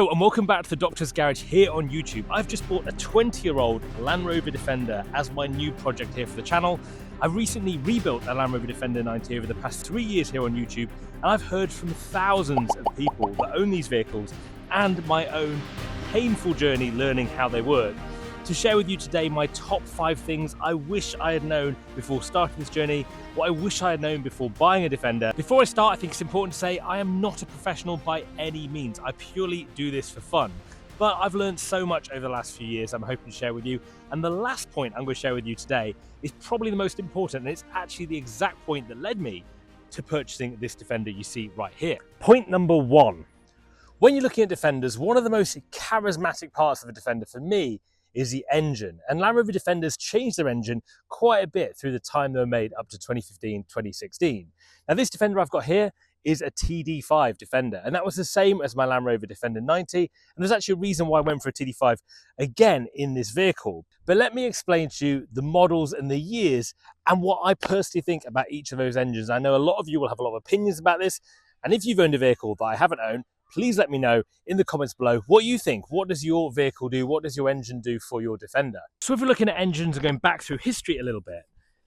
Hello and welcome back to the Doctor's Garage here on YouTube. I've just bought a 20-year-old Land Rover Defender as my new project here for the channel. I've recently rebuilt a Land Rover Defender 90 over the past 3 years here on YouTube, and I've heard from thousands of people that own these vehicles and my own painful journey learning how they work. To share with you today my top 5 things I wish I had known before starting this journey, what I wish I had known before buying a Defender. Before I start, I think it's important to say I am not a professional by any means. I purely do this for fun. But I've learned so much over the last few years I'm hoping to share with you. And the last point I'm going to share with you today is probably the most important, and it's actually the exact point that led me to purchasing this Defender you see right here. Point number 1. When you're looking at Defenders, one of the most charismatic parts of a Defender for me is the engine. And Land Rover Defenders changed their engine quite a bit through the time they were made up to 2015, 2016. Now this Defender I've got here is a TD5 Defender, and that was the same as my Land Rover Defender 90, and there's actually a reason why I went for a TD5 again in this vehicle. But let me explain to you the models and the years and what I personally think about each of those engines. I know a lot of you will have a lot of opinions about this, and if you've owned a vehicle that I haven't owned, please let me know in the comments below what you think. What does your vehicle do? What does your engine do for your Defender? So if we're looking at engines and going back through history a little bit,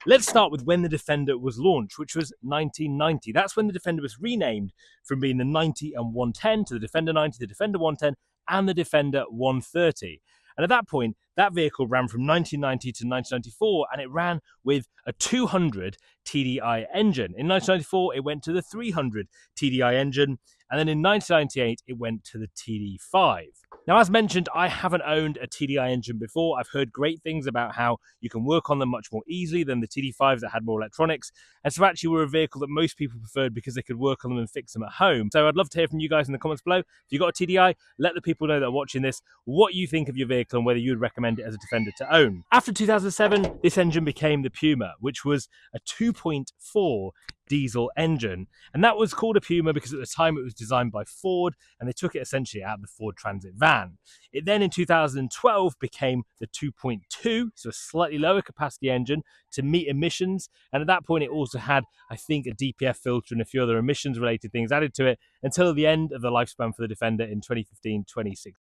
let's start with when the Defender was launched, which was 1990. That's when the Defender was renamed from being the 90 and 110 to the Defender 90, the Defender 110 and the Defender 130. And at that point, that vehicle ran from 1990 to 1994, and it ran with a 200 TDI engine. In 1994, it went to the 300 TDI engine, and then in 1998, it went to the TD5. Now, as mentioned, I haven't owned a TDI engine before. I've heard great things about how you can work on them much more easily than the TD5s that had more electronics. And so actually were a vehicle that most people preferred because they could work on them and fix them at home. So I'd love to hear from you guys in the comments below. If you've got a TDI, let the people know that are watching this what you think of your vehicle and whether you would recommend it as a Defender to own. After 2007, this engine became the Puma, which was a 2.4 diesel engine, and that was called a Puma because at the time it was designed by Ford, and they took it essentially out of the Ford Transit van. It then in 2012 became the 2.2, so a slightly lower capacity engine to meet emissions, and at that point it also had, I think, a DPF filter and a few other emissions related things added to it until the end of the lifespan for the Defender in 2015-2016.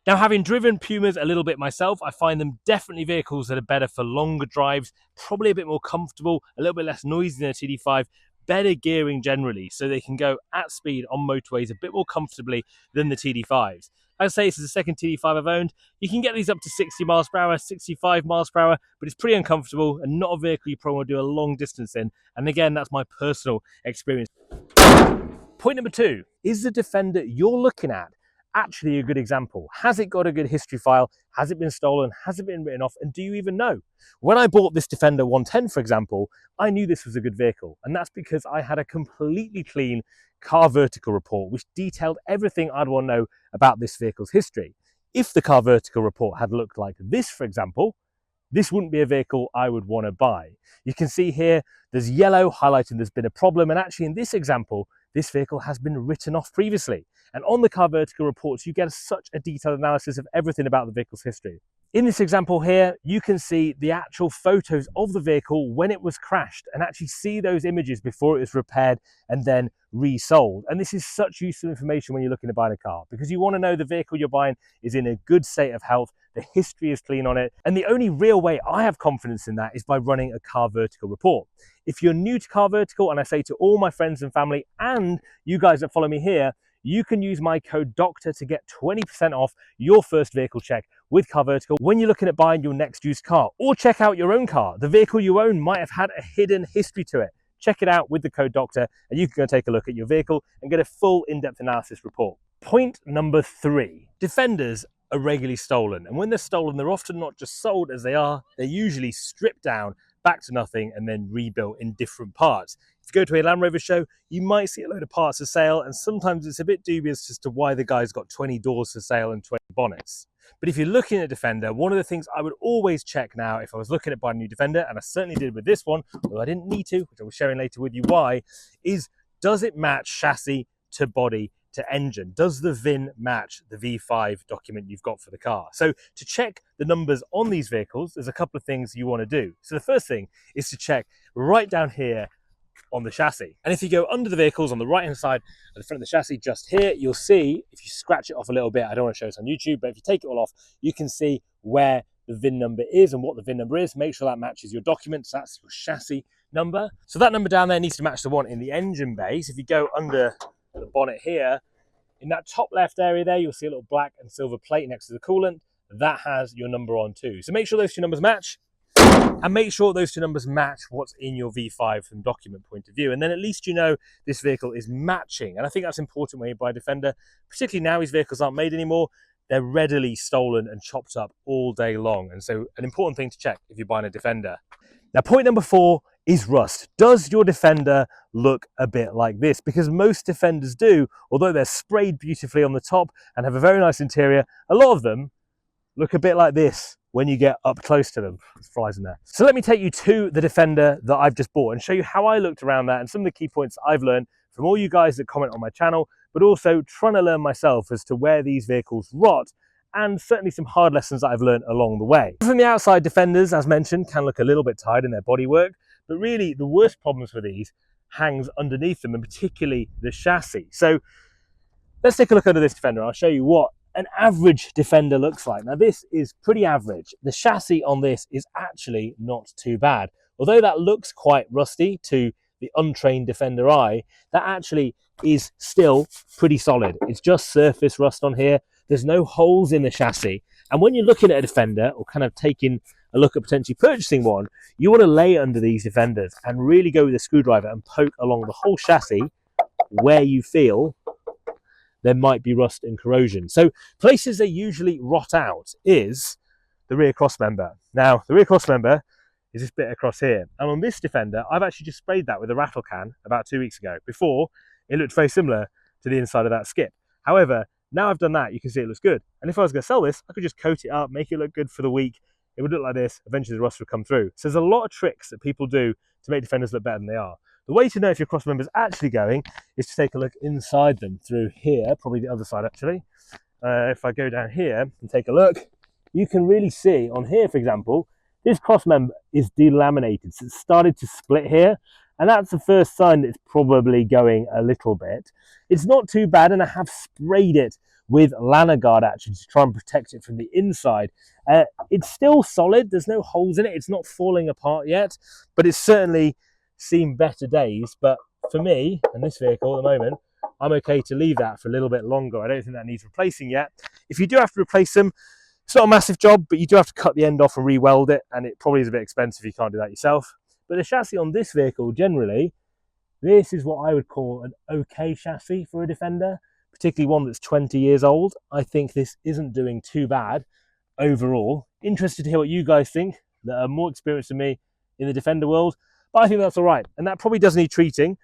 Now, having driven Pumas a little bit myself, I find them definitely vehicles that are better for longer drives, probably a bit more comfortable, a little bit less noisy than a TD5, better gearing generally, so they can go at speed on motorways a bit more comfortably than the TD5s. I'd say this is the second TD5 I've owned. You can get these up to 60 miles per hour, 65 miles per hour, but it's pretty uncomfortable and not a vehicle you probably want to do a long distance in. And again, that's my personal experience. Point number 2, is the Defender you're looking at actually a good example? Has it got a good history file? Has it been stolen? Has it been written off? And do you even know? When I bought this Defender 110, for example, I knew this was a good vehicle, and that's because I had a completely clean car vertical report which detailed everything I'd want to know about this vehicle's history. If the car vertical report had looked like this, for example, this wouldn't be a vehicle I would want to buy. You can see here there's yellow highlighting there's been a problem, and actually in this example this vehicle has been written off previously. And on the car vertical reports, you get such a detailed analysis of everything about the vehicle's history. In this example here, you can see the actual photos of the vehicle when it was crashed and actually see those images before it was repaired and then resold. And this is such useful information when you're looking to buy a car, because you want to know the vehicle you're buying is in a good state of health, the history is clean on it. And the only real way I have confidence in that is by running a car vertical report. If you're new to car vertical, and I say to all my friends and family and you guys that follow me here, you can use my code DOCTOR to get 20% off your first vehicle check with Car Vertical when you're looking at buying your next used car. Or check out your own car. The vehicle you own might have had a hidden history to it. Check it out with the code DOCTOR and you can go take a look at your vehicle and get a full in-depth analysis report. Point number 3. Defenders are regularly stolen, and when they're stolen, they're often not just sold as they are, they're usually stripped down, back to nothing, and then rebuilt in different parts. If you go to a Land Rover show, you might see a load of parts for sale, and sometimes it's a bit dubious as to why the guy's got 20 doors for sale and 20 bonnets. But if you're looking at a Defender, one of the things I would always check now if I was looking at buying a new Defender, and I certainly did with this one, although I didn't need to, which I will sharing later with you why, is does it match chassis to body to engine? Does the VIN match the V5 document you've got for the car? So to check the numbers on these vehicles, there's a couple of things you want to do. So the first thing is to check right down here on the chassis. And if you go under the vehicles on the right hand side of the front of the chassis, just here, you'll see, if you scratch it off a little bit, I don't want to show this on YouTube, but if you take it all off, you can see where the VIN number is and what the VIN number is. Make sure that matches your documents. That's your chassis number. So that number down there needs to match the one in the engine bay. So if you go under the bonnet here, in that top left area there, you'll see a little black and silver plate next to the coolant. That has your number on too. So make sure those two numbers match, and make sure those two numbers match what's in your V5 from document point of view. And then at least you know this vehicle is matching. And I think that's important when you buy a Defender, particularly now these vehicles aren't made anymore. They're readily stolen and chopped up all day long. And so an important thing to check if you're buying a Defender. Now, point number 4 is rust. Does your Defender look a bit like this? Because most Defenders do, although they're sprayed beautifully on the top and have a very nice interior, a lot of them look a bit like this when you get up close to them. There's flies in there. So let me take you to the Defender that I've just bought and show you how I looked around that and some of the key points I've learned from all you guys that comment on my channel, but also trying to learn myself as to where these vehicles rot, and certainly some hard lessons that I've learned along the way. From the outside, Defenders, as mentioned, can look a little bit tired in their bodywork, but really the worst problems with these hangs underneath them, and particularly the chassis. So let's take a look under this Defender. I'll show you what an average Defender looks like. Now this is pretty average. The chassis on this is actually not too bad. Although that looks quite rusty to the untrained Defender eye, that actually is still pretty solid. It's just surface rust on here. There's no holes in the chassis. And when you're looking at a Defender or kind of taking a look at potentially purchasing one, you want to lay under these Defenders and really go with a screwdriver and poke along the whole chassis where you feel there might be rust and corrosion. So places they usually rot out is the rear cross member. Now, the rear cross member is this bit across here. And on this Defender, I've actually just sprayed that with a rattle can about 2 weeks ago. Before, it looked very similar to the inside of that skip. However, now I've done that, you can see it looks good. And if I was going to sell this, I could just coat it up, make it look good for the week. It would look like this. Eventually the rust would come through. So there's a lot of tricks that people do to make Defenders look better than they are. The way to know if your cross member is actually going is to take a look inside them through here, probably the other side actually. If I go down here and take a look, you can really see on here, for example, this cross member is delaminated. So it's started to split here. And that's the first sign that it's probably going a little bit. It's not too bad, and I have sprayed it with Lanagard actually to try and protect it from the inside. It's still solid. There's no holes in it. It's not falling apart yet, but it's certainly seen better days. But for me and this vehicle at the moment, I'm okay to leave that for a little bit longer. I don't think that needs replacing yet. If you do have to replace them, it's not a massive job, but you do have to cut the end off and re-weld it, and it probably is a bit expensive if you can't do that yourself. But the chassis on this vehicle, generally, this is what I would call an okay chassis for a Defender, particularly one that's 20 years old. I think this isn't doing too bad overall. Interested to hear what you guys think that are more experienced than me in the Defender world, but I think that's all right. And that probably does need treating.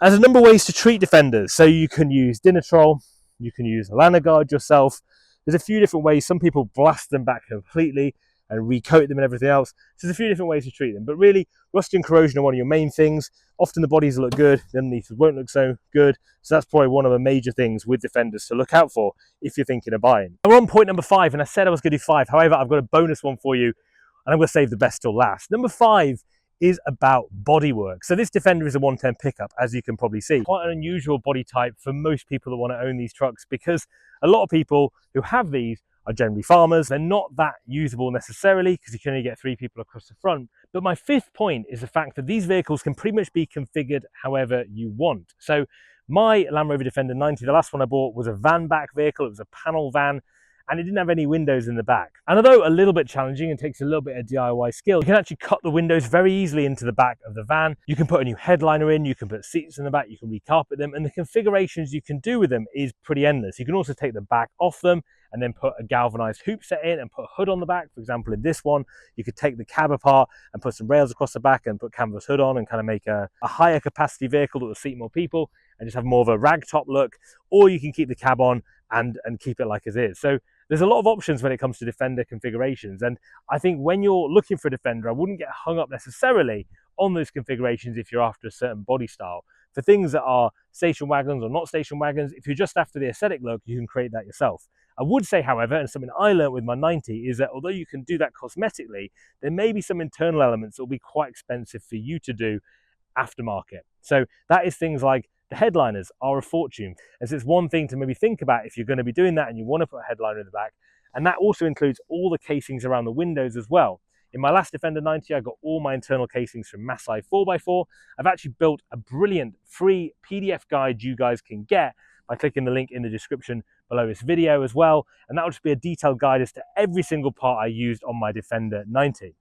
There's a number of ways to treat Defenders. So you can use Dinitrol, you can use Lanagard yourself. There's a few different ways. Some people blast them back completely and recoat them and everything else. So there's a few different ways to treat them. But really, rust and corrosion are one of your main things. Often the bodies look good, the underneath won't look so good. So that's probably one of the major things with Defenders to look out for if you're thinking of buying. We're on point number 5, and I said I was going to do 5. However, I've got a bonus one for you, and I'm going to save the best till last. Number 5 is about bodywork. So this Defender is a 110 pickup, as you can probably see. Quite an unusual body type for most people that want to own these trucks, because a lot of people who have these are generally farmers. They're not that usable necessarily because you can only get 3 people across the front. But my 5th point is the fact that these vehicles can pretty much be configured however you want. So my Land Rover Defender 90, the last one I bought, was a van back vehicle. It was a panel van, and it didn't have any windows in the back. And although a little bit challenging and takes a little bit of DIY skill, you can actually cut the windows very easily into the back of the van. You can put a new headliner in, you can put seats in the back, you can recarpet them, and the configurations you can do with them is pretty endless. You can also take the back off them and then put a galvanized hoop set in and put a hood on the back. For example, in this one, you could take the cab apart and put some rails across the back and put canvas hood on and kind of make a higher capacity vehicle that will seat more people and just have more of a rag top look. Or you can keep the cab on and keep it like it is. So there's a lot of options when it comes to Defender configurations. And I think when you're looking for a Defender, I wouldn't get hung up necessarily on those configurations if you're after a certain body style. For things that are station wagons or not station wagons, if you're just after the aesthetic look, you can create that yourself. I would say, however, and something I learned with my 90, is that although you can do that cosmetically, there may be some internal elements that will be quite expensive for you to do aftermarket. So that is things like the headliners are a fortune. As it's one thing to maybe think about if you're going to be doing that and you want to put a headliner in the back. And that also includes all the casings around the windows as well. In my last Defender 90, I got all my internal casings from Masai 4x4. I've actually built a brilliant free PDF guide you guys can get by clicking the link in the description below this video as well. And that will just be a detailed guide as to every single part I used on my Defender 90.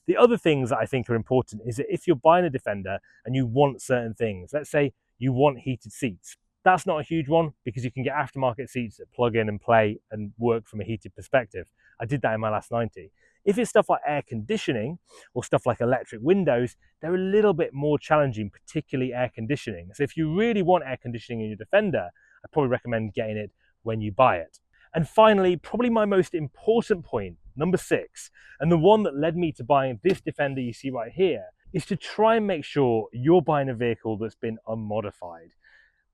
The other things that I think are important is that if you're buying a Defender and you want certain things, let's say you want heated seats. That's not a huge one because you can get aftermarket seats that plug in and play and work from a heated perspective. I did that in my last 90. If it's stuff like air conditioning or stuff like electric windows, they're a little bit more challenging, particularly air conditioning. So if you really want air conditioning in your Defender, I'd probably recommend getting it when you buy it. And finally, probably my most important point, number 6, and the one that led me to buying this Defender you see right here, is to try and make sure you're buying a vehicle that's been unmodified.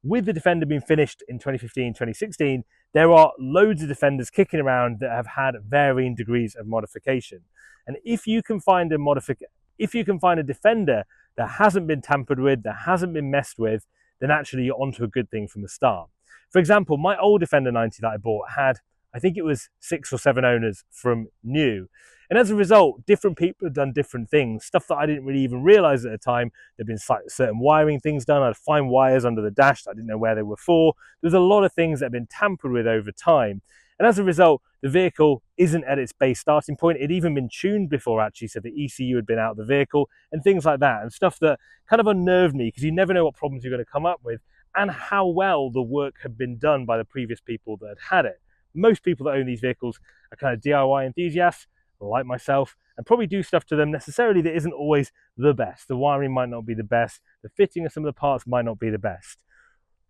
With the Defender being finished in 2015, 2016, there are loads of Defenders kicking around that have had varying degrees of modification. And if you can find a Defender that hasn't been tampered with, that hasn't been messed with, then actually you're onto a good thing from the start. For example, my old Defender 90 that I bought had, I think it was 6 or 7 owners from new. And as a result, different people have done different things, stuff that I didn't really even realize at the time. There'd been certain wiring things done. I'd find wires under the dash that I didn't know where they were for. There's a lot of things that have been tampered with over time. And as a result, the vehicle isn't at its base starting point. It'd even been tuned before actually, so the ECU had been out of the vehicle and things like that, and stuff that kind of unnerved me because you never know what problems you're going to come up with and how well the work had been done by the previous people that had it. Most people that own these vehicles are kind of DIY enthusiasts, like myself, and probably do stuff to them necessarily that isn't always the best. The wiring might not be the best. The fitting of some of the parts might not be the best.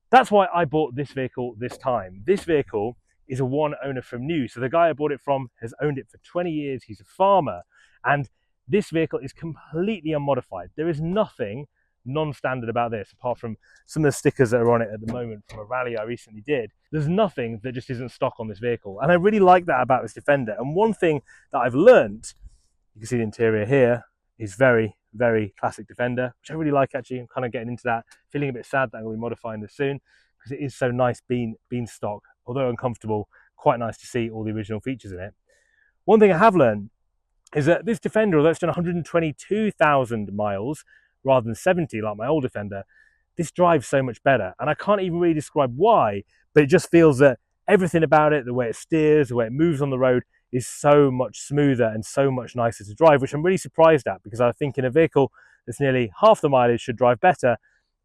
That's why I bought this vehicle this time. This vehicle is a one owner from new. So the guy I bought it from has owned it for 20 years. He's a farmer. And this vehicle is completely unmodified. There is nothing non-standard about this, apart from some of the stickers that are on it at the moment from a rally I recently did. There's nothing that just isn't stock on this vehicle, and I really like that about this Defender. And one thing that I've learned, you can see the interior here, is very, very classic Defender, which I really like actually. I'm kind of getting into that, feeling a bit sad that I'm going to be modifying this soon, because it is so nice being stock, although uncomfortable, quite nice to see all the original features in it. One thing I have learned is that this Defender, although it's done 122,000 miles, rather than 70 like my old Defender, this drives so much better. And I can't even really describe why, but it just feels that everything about it, the way it steers, the way it moves on the road, is so much smoother and so much nicer to drive, which I'm really surprised at, because I think in a vehicle that's nearly half the mileage should drive better.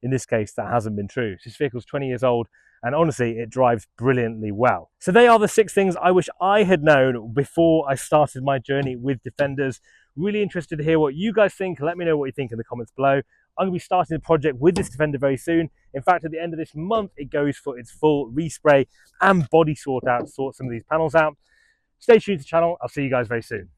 In this case, that hasn't been true. This vehicle's 20 years old, and honestly, it drives brilliantly well. So they are the 6 things I wish I had known before I started my journey with Defenders. Really interested to hear what you guys think. Let me know what you think in the comments below. I'm going to be starting the project with this Defender very soon. In fact, at the end of this month, it goes for its full respray and body sort out to sort some of these panels out. Stay tuned to the channel. I'll see you guys very soon.